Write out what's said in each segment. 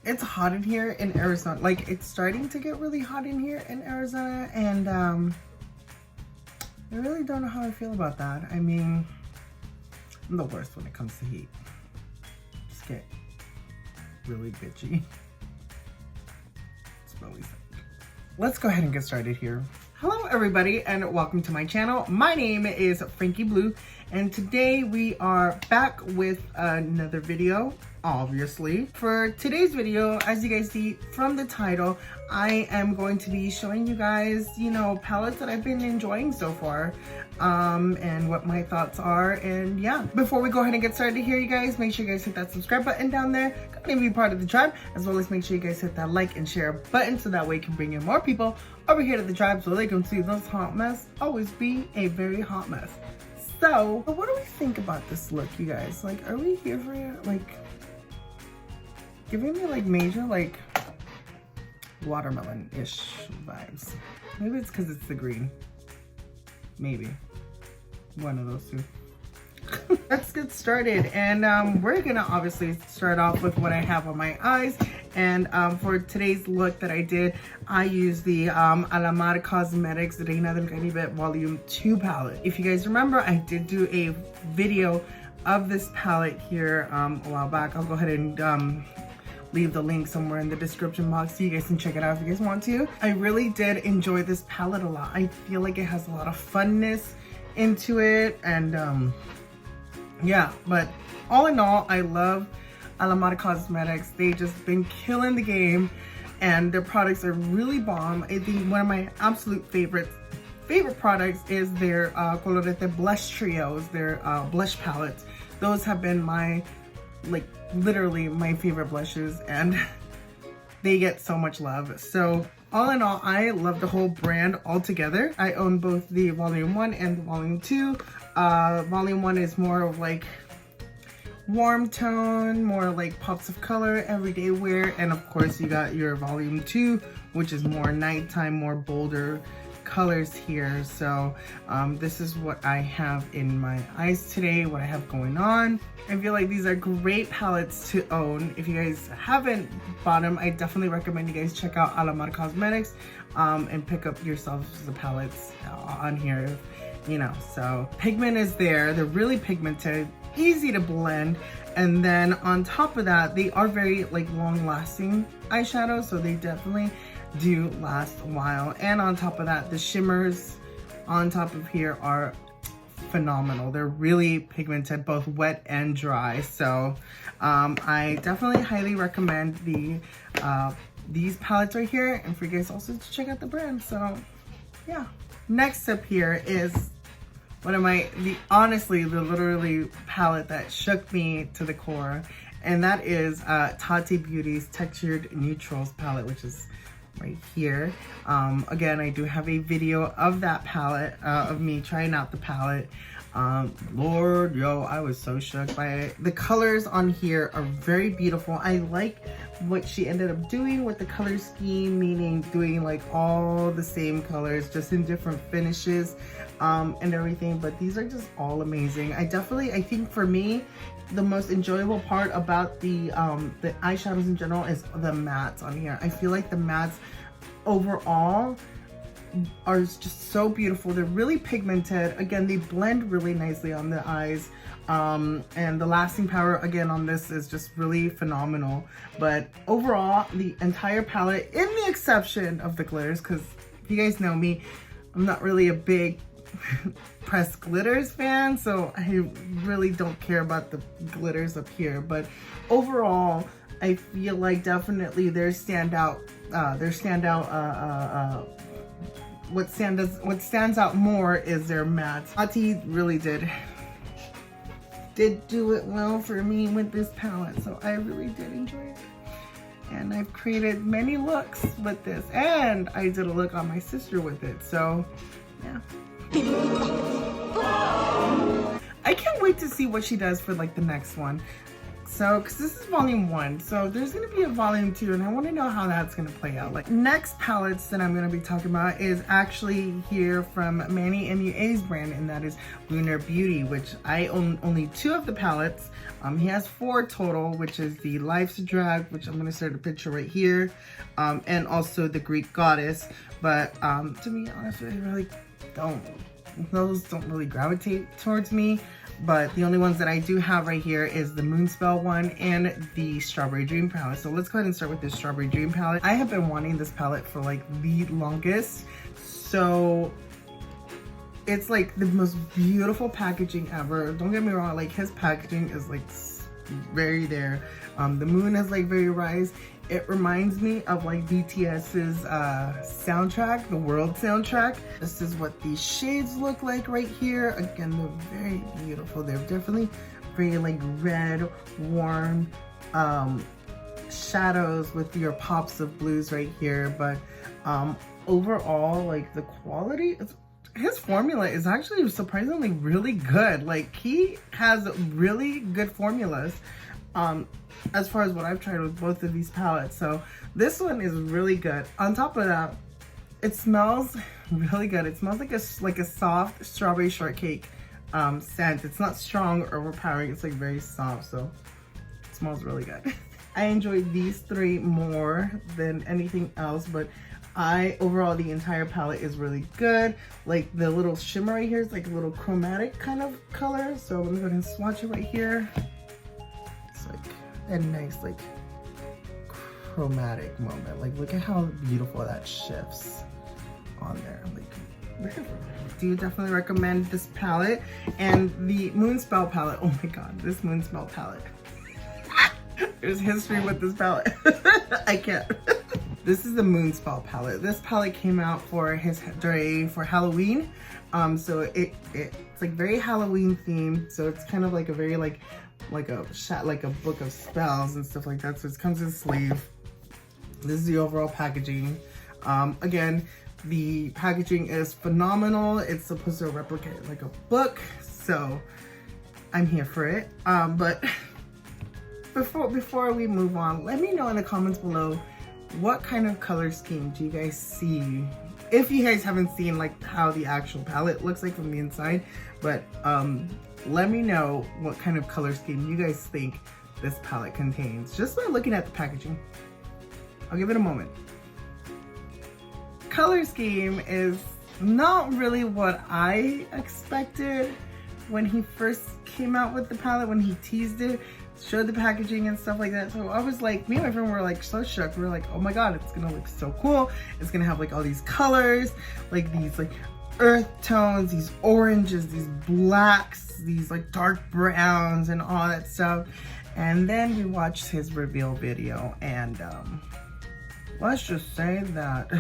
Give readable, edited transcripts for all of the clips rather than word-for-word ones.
it's hot in here in Arizona. Like, it's starting to get really hot in here in Arizona, and I really don't know how I feel about that. I mean, I'm the worst when it comes to heat. Just get really bitchy. It's really sick. Let's go ahead and get started here. Hello everybody and welcome to my channel. My name is Frankie Blue and today we are back with another video, obviously. For today's video, as you guys see from the title, I am going to be showing you guys, you know, palettes that I've been enjoying so far and what my thoughts are. And yeah, before we go ahead and get started here, you guys, make sure you guys hit that subscribe button down there. Go and be part of the tribe, as well as make sure you guys hit that like and share button so that way you can bring in more people over here to the tribe so they can see this hot mess always be a very hot mess. So what do we think about this look, you guys? Like, are we here for it? Like, giving me like major like watermelon-ish vibes. Maybe it's because it's the green. Maybe one of those two. Let's get started, and we're gonna obviously start off with what I have on my eyes. And for today's look that I did, I used the LUNAR Cosmetics Reina del Caribe Volume 2 palette. If you guys remember, I did do a video of this palette here a while back. I'll go ahead and leave the link somewhere in the description box so you guys can check it out if you guys want to. I really did enjoy this palette a lot. I feel like it has a lot of funness into it, and yeah, but all in all, I love LUNAR Cosmetics. They just been killing the game and their products are really bomb. I think one of my absolute favorite products is their Colorete blush trios, their blush palettes. Those have been my, like, literally my favorite blushes, and they get so much love. So all in all, I love the whole brand altogether. I own both the Volume 1 and the Volume 2. Volume 1 is more of like warm tone, more like pops of color, everyday wear, and of course you got your Volume 2, which is more nighttime, more bolder colors here. So this is what I have in my eyes today, what I have going on. I feel like these are great palettes to own. If you guys haven't bought them, I definitely recommend you guys check out LUNAR Cosmetics and pick up yourselves the palettes on here, you know. So pigment is there, they're really pigmented, easy to blend, and then on top of that, they are very like long lasting eyeshadows, so they definitely do last a while. And on top of that, the shimmers on top of here are phenomenal. They're really pigmented, both wet and dry. So I definitely highly recommend these palettes right here, and for you guys also to check out the brand. So yeah, next up here is one of my, honestly, the literally palette that shook me to the core, and that is TATI Beauty's Textured Neutrals palette, which is right here. Again, I do have a video of that palette, of me trying out the palette. Lord, yo, I was so shook by it. The colors on here are very beautiful. I like what she ended up doing with the color scheme, meaning doing like all the same colors, just in different finishes and everything. But these are just all amazing. I think for me, the most enjoyable part about the eyeshadows in general is the mattes on here. I feel like the mattes overall are just so beautiful. They're really pigmented. Again, they blend really nicely on the eyes. And the lasting power again on this is just really phenomenal. But overall, the entire palette, in the exception of the glitters, because if you guys know me, I'm not really a big pressed glitters fan, so I really don't care about the glitters up here. But overall, I feel like definitely what stands out more is their mattes. TATI really did do it well for me with this palette, so I really did enjoy it. And I've created many looks with this, and I did a look on my sister with it, so yeah. I can't wait to see what she does for like the next one. So, because this is volume 1, so there's going to be a volume 2, and I want to know how that's going to play out. Like, next palettes that I'm going to be talking about is actually here from Manny MUA's brand, and that is Lunar Beauty, which I own only 2 of the palettes. He has 4 total, which is the Life's Drag, which I'm going to start a picture right here, and also the Greek Goddess. But to be honest, I really those don't really gravitate towards me. But the only ones that I do have right here is the Moonspell one and the Strawberry Dream palette. So let's go ahead and start with this Strawberry Dream palette. I have been wanting this palette for like the longest. So it's like the most beautiful packaging ever. Don't get me wrong, like his packaging is like very there. The moon is like very rise. It reminds me of like BTS's soundtrack, the World soundtrack. This is what these shades look like right here. Again, they're very beautiful. They're definitely very like red, warm shadows with your pops of blues right here. But overall, like the quality, his formula is actually surprisingly really good. Like he has really good formulas. As far as what I've tried with both of these palettes. So this one is really good. On top of that, it smells really good. It smells like a soft strawberry shortcake scent. It's not strong or overpowering. It's like very soft, so it smells really good. I enjoyed these 3 more than anything else, but overall the entire palette is really good. Like the little shimmer right here is like a little chromatic kind of color. So let me go ahead and swatch it right here. It's like a nice like chromatic moment. Like look at how beautiful that shifts on there. Like do definitely recommend this palette. And the Moonspell palette, oh my god, this Moonspell palette. There's history with this palette. I can't. This is the Moonspell palette. This palette came out for Halloween. So it's like very Halloween themed. So it's kind of like a very like a book of spells and stuff like that. So it comes in a sleeve. This is the overall packaging. Again, the packaging is phenomenal. It's supposed to replicate like a book, so I'm here for it. But before we move on, let me know in the comments below what kind of color scheme do you guys see, if you guys haven't seen like how the actual palette looks like from the inside. But let me know what kind of color scheme you guys think this palette contains, just by looking at the packaging. I'll give it a moment. Color scheme is not really what I expected when he first came out with the palette, when he teased it, showed the packaging and stuff like that. So I was like, me and my friend were like so shook. We were like, oh my god, it's gonna look so cool. It's gonna have like all these colors, like these like earth tones, these oranges, these blacks, these like dark browns and all that stuff. And then we watched his reveal video, and let's just say that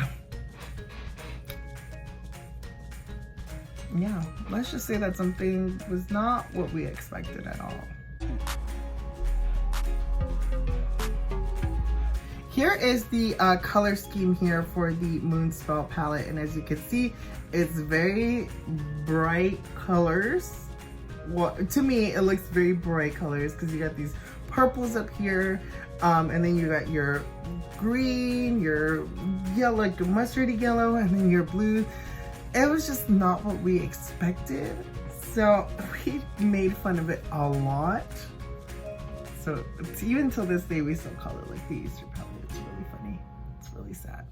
yeah, let's just say that something was not what we expected at all. Here is the color scheme here for the Moonspell palette, and as you can see, it's very bright colors. Well, to me, it looks very bright colors because you got these purples up here, and then you got your green, your yellow, like mustardy yellow, and then your blue. It was just not what we expected, so we made fun of it a lot. So even till this day, we still call it like the Easter palette. It's really funny. It's really sad.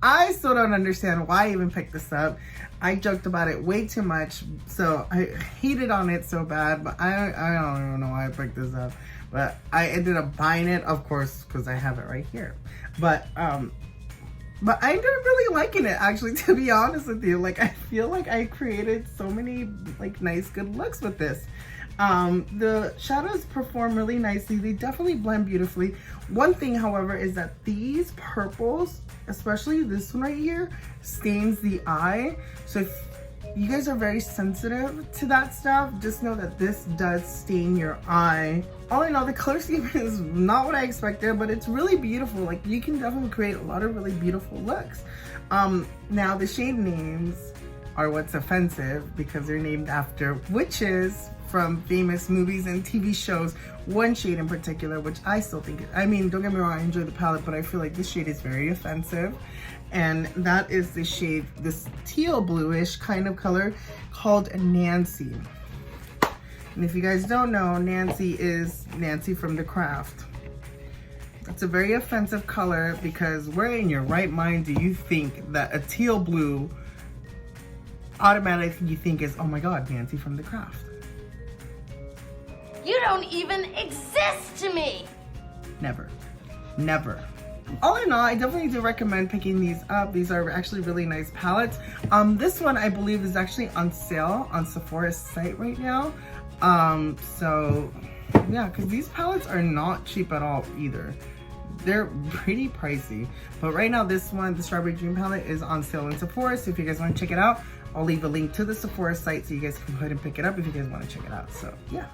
I still don't understand why I even picked this up. I joked about it way too much, so I hated on it so bad, but I don't even know why I picked this up. But I ended up buying it, of course, because I have it right here. But I ended up really liking it, actually, to be honest with you. Like, I feel like I created so many like nice, good looks with this. The shadows perform really nicely. They definitely blend beautifully. One thing, however, is that these purples, especially this one right here, stains the eye. So if you guys are very sensitive to that stuff, just know that this does stain your eye. All in all, the color scheme is not what I expected, but it's really beautiful. Like, you can definitely create a lot of really beautiful looks. Now the shade names, are what's offensive because they're named after witches from famous movies and TV shows. One shade in particular, which I still think, I mean, don't get me wrong, I enjoy the palette, but I feel like this shade is very offensive. And that is the shade, this teal bluish kind of color called Nancy. And if you guys don't know, Nancy is Nancy from The Craft. It's a very offensive color because where in your right mind do you think that a teal blue automatically you think is, oh my god, Nancy from The Craft? You don't even exist to me! Never. Never. All in all, I definitely do recommend picking these up. These are actually really nice palettes. This one I believe is actually on sale on Sephora's site right now. So yeah, because these palettes are not cheap at all either. They're pretty pricey. But right now this one, the Strawberry Dream palette, is on sale in Sephora. So if you guys want to check it out, I'll leave a link to the Sephora site so you guys can go ahead and pick it up if you guys want to check it out. So yeah.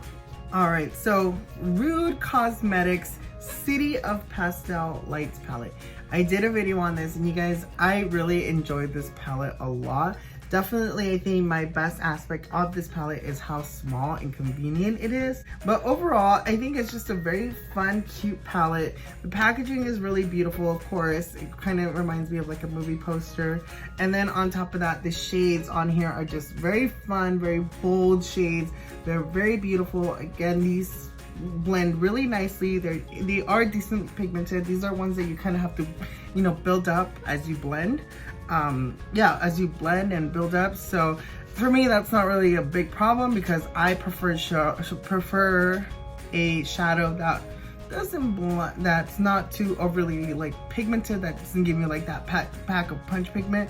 Alright, so Rude Cosmetics City of Pastel Lights palette. I did a video on this and you guys, I really enjoyed this palette a lot. Definitely, I think my best aspect of this palette is how small and convenient it is. But overall, I think it's just a very fun, cute palette. The packaging is really beautiful, of course. It kind of reminds me of like a movie poster. And then on top of that, the shades on here are just very fun, very bold shades. They're very beautiful. Again, these blend really nicely. They are decent pigmented. These are ones that you kind of have to, you know, build up as you blend. Yeah, as you blend and build up. So for me, that's not really a big problem because I prefer a shadow that doesn't blend, that's not too overly like pigmented, that doesn't give me like that pack of punch pigment.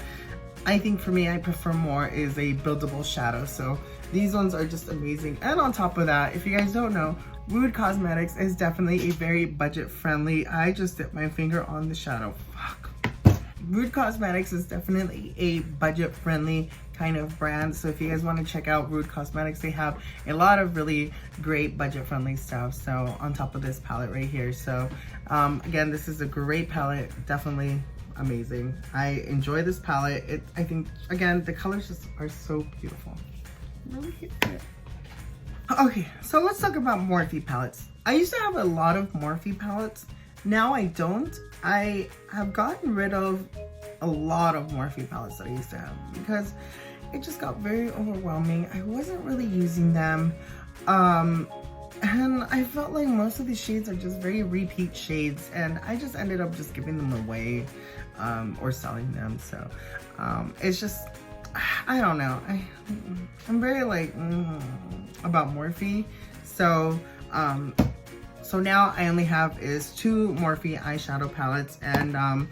I think for me, I prefer more is a buildable shadow. So these ones are just amazing. And on top of that, if you guys don't know, Rude Cosmetics is definitely a very budget friendly. I just dipped my finger on the shadow. Fuck. Rude Cosmetics is definitely a budget friendly kind of brand. So if you guys want to check out Rude Cosmetics, they have a lot of really great budget friendly stuff. So on top of this palette right here. So again, this is a great palette, definitely amazing. I enjoy this palette. I think, again, the colors just are so beautiful. Really cute. Okay, so let's talk about Morphe palettes. I used to have a lot of Morphe palettes. Now I don't. I have gotten rid of a lot of Morphe palettes that I used to have because it just got very overwhelming. I wasn't really using them. And I felt like most of these shades are just very repeat shades and I just ended up just giving them away or selling them. So it's just, I don't know. I'm very like about Morphe. So so now I only have is 2 Morphe eyeshadow palettes, and I'm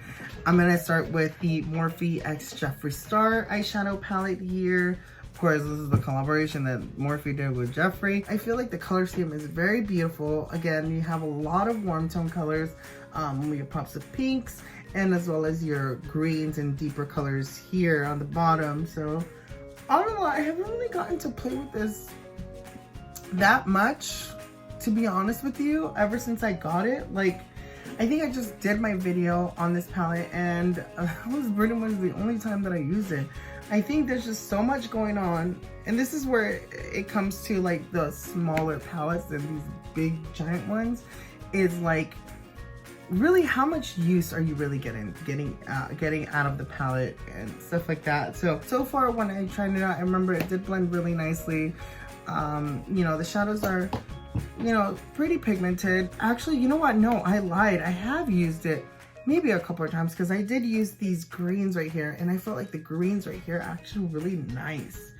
gonna start with the Morphe X Jeffree Star eyeshadow palette here. Of course, this is the collaboration that Morphe did with Jeffree. I feel like the color scheme is very beautiful. Again, you have a lot of warm tone colors, your pops of pinks, and as well as your greens and deeper colors here on the bottom. So all in all, I haven't really gotten to play with this that much, to be honest with you, ever since I got it. Like, I think I just did my video on this palette and that was pretty much the only time that I used it. I think there's just so much going on, and this is where it comes to like the smaller palettes and these big giant ones, is like really how much use are you really getting out of the palette and stuff like that. So far when I tried it out, I remember it did blend really nicely. You know, the shadows are, you know, pretty pigmented. Actually, you know what? No, I lied. I have used it maybe a couple of times because I did use these greens right here, and I felt like the greens right here are actually really nice.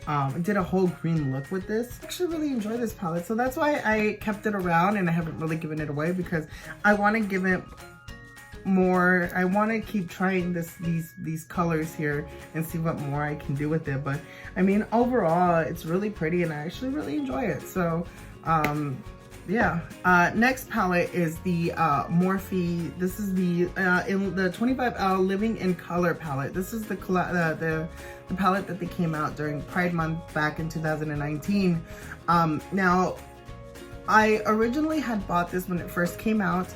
I did a whole green look with this. I actually really enjoy this palette, so that's why I kept it around and I haven't really given it away, because I want to give it more. I want to keep trying these colors here and see what more I can do with it. But I mean, overall, it's really pretty and I actually really enjoy it. So yeah. Next palette is the Morphe. This is the in the 25L Living in Color palette. This is the palette that they came out during Pride Month back in 2019. Now, I originally had bought this when it first came out,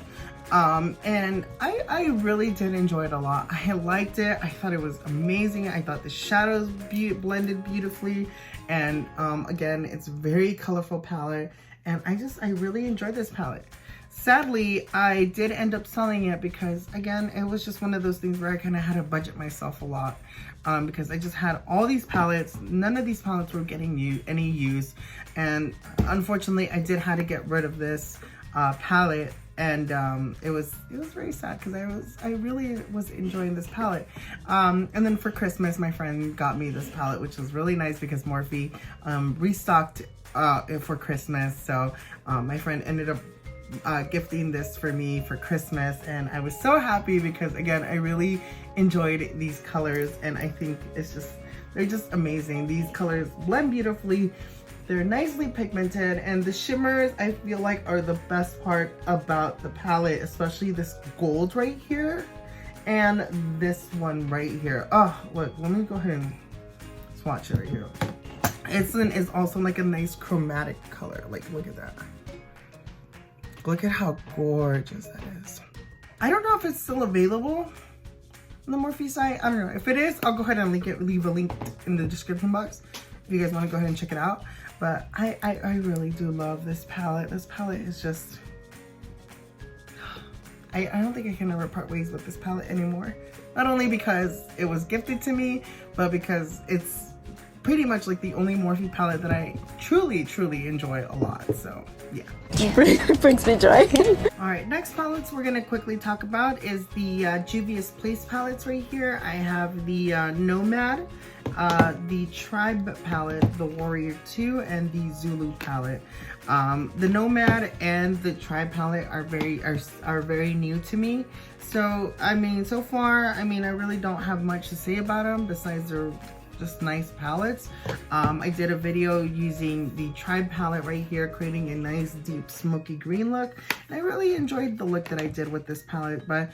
And I really did enjoy it a lot. I liked it. I thought it was amazing. I thought the shadows blended beautifully. And again, it's a very colorful palette. And I really enjoyed this palette. Sadly, I did end up selling it because, again, it was just one of those things where I kind of had to budget myself a lot because I just had all these palettes. None of these palettes were getting any use. And unfortunately, I did have to get rid of this palette. And it was very sad because I really was enjoying this palette. And then for Christmas, my friend got me this palette, which was really nice because Morphe restocked it for Christmas. So my friend ended up gifting this for me for Christmas, and I was so happy because, again, I really enjoyed these colors, and I think they're just amazing. These colors blend beautifully. They're nicely pigmented, and the shimmers I feel like are the best part about the palette, especially this gold right here and this one right here. Oh, look, let me go ahead and swatch it right here. It's also like a nice chromatic color. Like, look at that. Look at how gorgeous that is. I don't know if it's still available on the Morphe site. I don't know. If it is, I'll go ahead and leave a link in the description box if you guys want to go ahead and check it out. But I really do love this palette. This palette is just... I don't think I can ever part ways with this palette anymore. Not only because it was gifted to me, but because it's pretty much like the only Morphe palette that I truly enjoy a lot. So yeah, brings me joy. All right, next palettes we're gonna quickly talk about is the Juvia's Place palettes right here. I have the Nomad, the Tribe palette, the Warrior 2, and the Zulu palette. The Nomad and the Tribe palette are very new to me. So I mean, so far, I mean, I really don't have much to say about them besides they're just nice palettes. I did a video using the Tribe palette right here, creating a nice deep smoky green look. And I really enjoyed the look that I did with this palette, but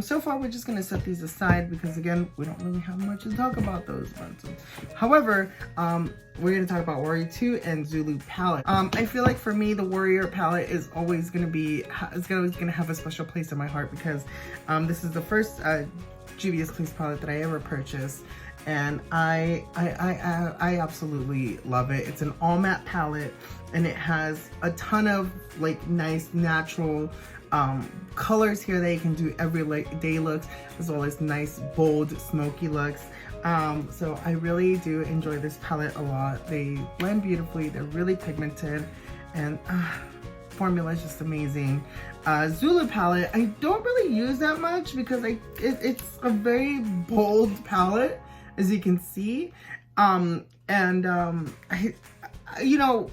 so far we're just gonna set these aside because, again, we don't really have much to talk about those ones. However, we're gonna talk about Warrior 2 and Zulu palette. I feel like for me, the Warrior palette is always gonna have a special place in my heart because this is the first Juvia's Place palette that I ever purchased. And I absolutely love it. It's an all matte palette, and it has a ton of like nice natural colors here that you can do everyday looks, as well as nice bold smoky looks. So I really do enjoy this palette a lot. They blend beautifully. They're really pigmented, and formula is just amazing. Zulu palette I don't really use that much because it's a very bold palette, as you can see. You know,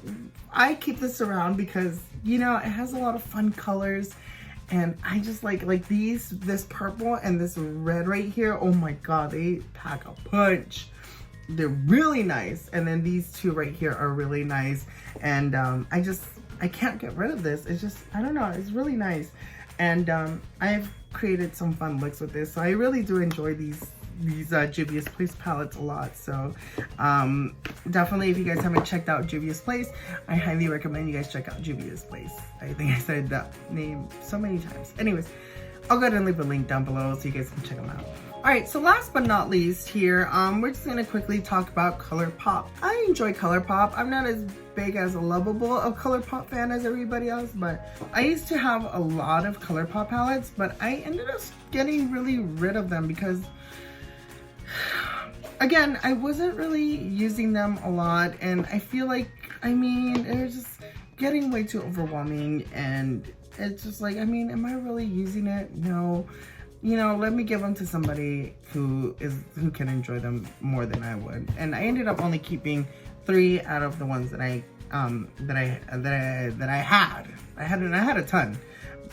I keep this around because, you know, it has a lot of fun colors, and I just like this purple and this red right here. Oh my god, they pack a punch. They're really nice. And then these two right here are really nice, and I can't get rid of this. It's just, I don't know, it's really nice. And I've created some fun looks with this, so I really do enjoy these Juvia's Place palettes a lot. So definitely, if you guys haven't checked out Juvia's Place, I highly recommend you guys check out Juvia's Place. I think I said that name so many times. Anyways, I'll go ahead and leave a link down below so you guys can check them out. All right, so last but not least here, we're just gonna quickly talk about ColourPop. I enjoy ColourPop. I'm not as big as a lovable a ColourPop fan as everybody else, but I used to have a lot of ColourPop palettes, but I ended up getting really rid of them because, again, I wasn't really using them a lot, and I feel like, I mean, they're just getting way too overwhelming, and it's just like, I mean, am I really using it? No. You know, let me give them to somebody who can enjoy them more than I would. And I ended up only keeping 3 out of the ones that I had. I had a ton.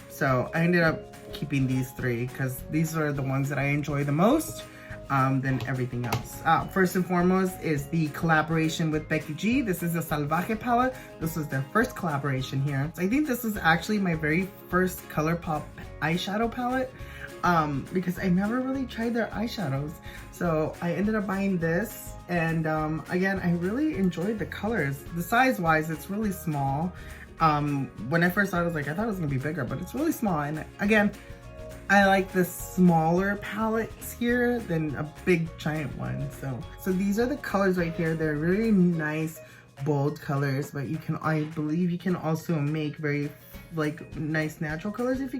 So I ended up keeping these 3 because these are the ones that I enjoy the most than everything else. First and foremost is the collaboration with Becky G. This is a Salvaje palette. This was their first collaboration here. So I think this is actually my very first ColourPop eyeshadow palette. Because I never really tried their eyeshadows. So I ended up buying this, and again, I really enjoyed the colors. The size wise, it's really small, When I first saw it, I was like, I thought it was gonna be bigger, but it's really small. And again, I like the smaller palettes here than a big giant one. So these are the colors right here. They're really nice, bold colors, but you can, I believe you can also make very like nice natural colors if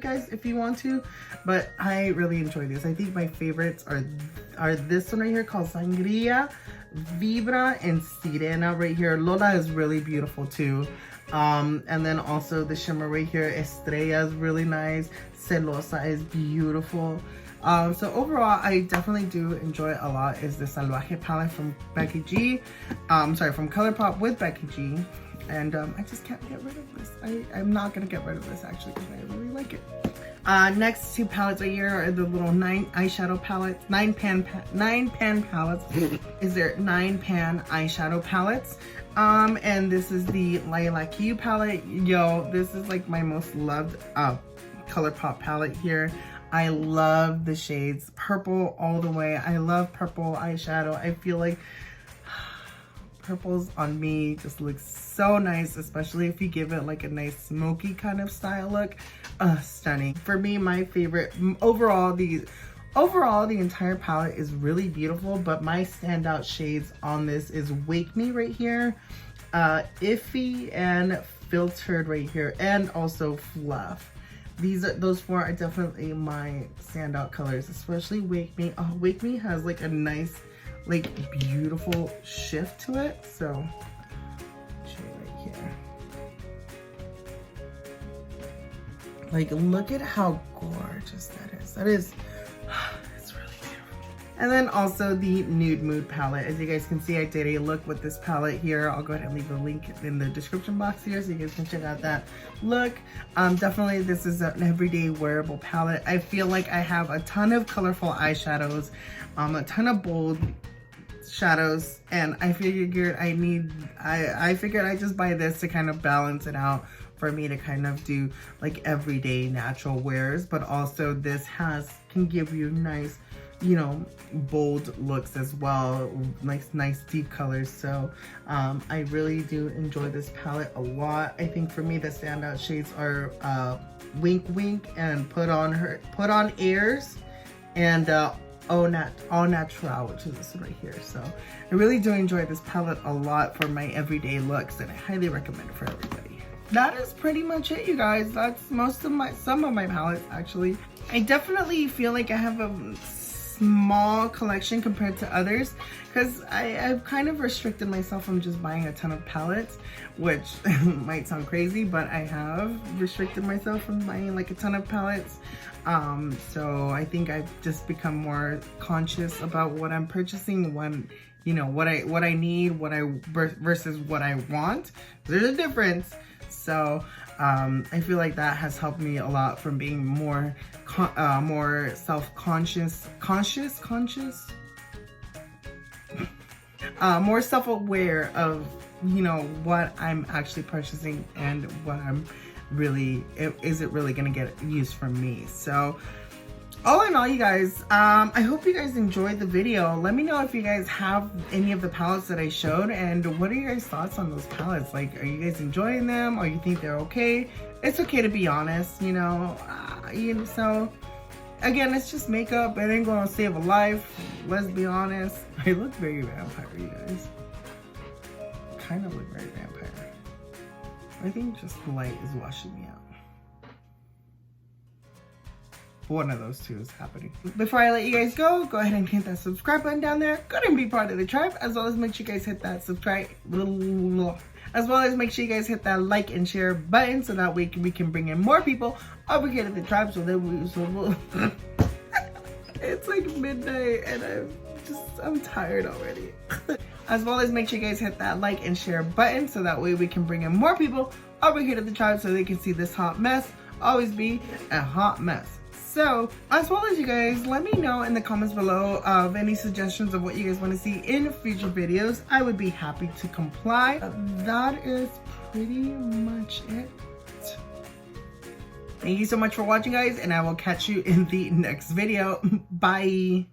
you want to. But I really enjoy these. I think my favorites are this one right here called Sangria, Vibra, and Sirena right here. Lola is really beautiful too. And then also the shimmer right here, Estrella, is really nice. Celosa is beautiful. So overall, I definitely do enjoy a lot is the Salvaje palette from Becky G. From ColourPop with Becky G. And I just can't get rid of this. I'm not gonna get rid of this actually because I really like it. Next two palettes right here are the little 9 eyeshadow palettes, 9 pan palettes. Is there 9 pan eyeshadow palettes? And this is the Lilac Hue palette. Yo, this is like my most loved ColourPop palette here. I love the shades purple all the way. I love purple eyeshadow. I feel like purples on me just looks so nice, especially if you give it like a nice smoky kind of style look. Stunning. For me, my favorite overall, the entire palette is really beautiful, but my standout shades on this is Wake Me right here, Iffy, and Filtered right here, and also Fluff. Those four are definitely my standout colors, especially Wake Me. Oh, Wake Me has like a nice, like beautiful shift to it. So I'll show you right here. Like, look at how gorgeous that is. That is, it's really beautiful. And then also the Nude Mood palette. As you guys can see, I did a look with this palette here. I'll go ahead and leave a link in the description box here so you guys can check out that look. Definitely this is an everyday wearable palette. I feel like I have a ton of colorful eyeshadows, a ton of bold shadows, and I figured I figured I just buy this to kind of balance it out for me to kind of do like everyday natural wears, but also this can give you nice, you know, bold looks as well, nice deep colors. So I really do enjoy this palette a lot. I think for me the standout shades are Wink Wink and Put On Airs, and Au Natural, which is this one right here. So I really do enjoy this palette a lot for my everyday looks, and I highly recommend it for everybody. That is pretty much it, you guys. That's some of my palettes actually. I definitely feel like I have a small collection compared to others because I've kind of restricted myself from just buying a ton of palettes, which might sound crazy, but I have restricted myself from buying like a ton of palettes. So I think I've just become more conscious about what I'm purchasing, when, you know, what I need, versus what I want. There's a difference. So I feel like that has helped me a lot from being more self-conscious, more self-aware of, you know, what I'm actually purchasing and what I'm really, is it really gonna get used from me. So all in all, you guys, I hope you guys enjoyed the video. Let me know if you guys have any of the palettes that I showed, and what are your guys' thoughts on those palettes? Like, are you guys enjoying them, or you think they're okay? It's okay to be honest, you know. So again, it's just makeup. It ain't gonna save a life. Let's be honest. I look very vampire, you guys. Kind of look very vampire. I think just the light is washing me out. One of those two is happening. Before I let you guys go ahead and hit that subscribe button down there. Go ahead and be part of the tribe, as well as make sure you guys hit that subscribe, as well as make sure you guys hit that like and share button, so that way we can bring in more people over here to the tribe. So that it's like midnight and I'm tired already. As well as make sure you guys hit that like and share button, so that way we can bring in more people over here to the tribe, so they can see this hot mess always be a hot mess. So, as well as you guys, let me know in the comments below of any suggestions of what you guys want to see in future videos. I would be happy to comply. That is pretty much it. Thank you so much for watching, guys, and I will catch you in the next video. Bye.